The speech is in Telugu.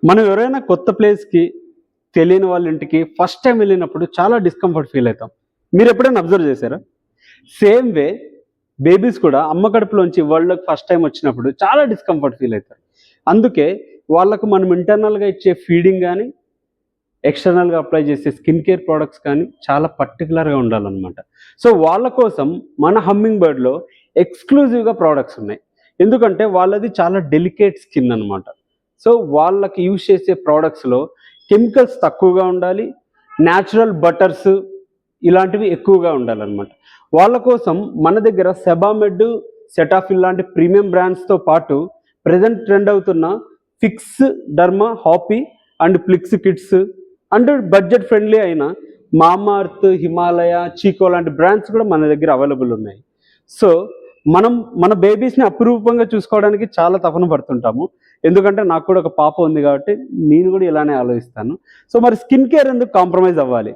మనం ఎవరైనా కొత్త ప్లేస్‌కి, తెలియని వాళ్ళ ఇంటికి ఫస్ట్ టైమ్ వెళ్ళినప్పుడు చాలా డిస్కంఫర్ట్ ఫీల్ అయితాం. మీరు ఎప్పుడైనా అబ్జర్వ్ చేశారా? సేమ్ వే బేబీస్ కూడా అమ్మ కడుపులోంచి వరల్డ్‌లోకి ఫస్ట్ టైమ్ వచ్చినప్పుడు చాలా డిస్కంఫర్ట్ ఫీల్ అయితారు. అందుకే వాళ్ళకు మనం ఇంటర్నల్‌గా ఇచ్చే ఫీడింగ్ గాని, ఎక్స్‌టర్నల్‌గా అప్లై చేసే స్కిన్ కేర్ ప్రొడక్ట్స్ కానీ చాలా పర్టిక్యులర్‌గా ఉండాలనమాట. సో వాళ్ళ కోసం మన హమ్మింగ్ బర్డ్‌లో ఎక్స్‌క్లూజివ్‌గా ప్రొడక్ట్స్ ఉన్నాయి. ఎందుకంటే వాళ్ళది చాలా డెలికేట్ స్కిన్ అనమాట. సో వాళ్ళకి యూజ్ చేసే ప్రొడక్ట్స్‌లో కెమికల్స్ తక్కువగా ఉండాలి. న్యాచురల్ బటర్స్ ఇలాంటివి ఎక్కువగా ఉండాలనమాట. వాళ్ళ కోసం మన దగ్గర సెబామెడ్, సెటాఫిల్ లాంటి ప్రీమియం బ్రాండ్స్‌తో పాటు ప్రెజెంట్ ట్రెండ్ అవుతున్న Fixderma, happy and Plix kids and budget friendly అయిన మామాఅర్త్, హిమాలయ, చీకో లాంటి బ్రాండ్స్ కూడా మన దగ్గర అవైలబుల్ ఉన్నాయి. సో మనం మన బేబీస్‌ని అపురూపంగా చూసుకోవడానికి చాలా తపన పడుతుంటాము. ఎందుకంటే నాకు కూడా ఒక పాప ఉంది కాబట్టి నేను కూడా ఇలానే ఆలోచిస్తాను. సో మరి స్కిన్ కేర్ ఎందుకు కాంప్రమైజ్ అవ్వాలి?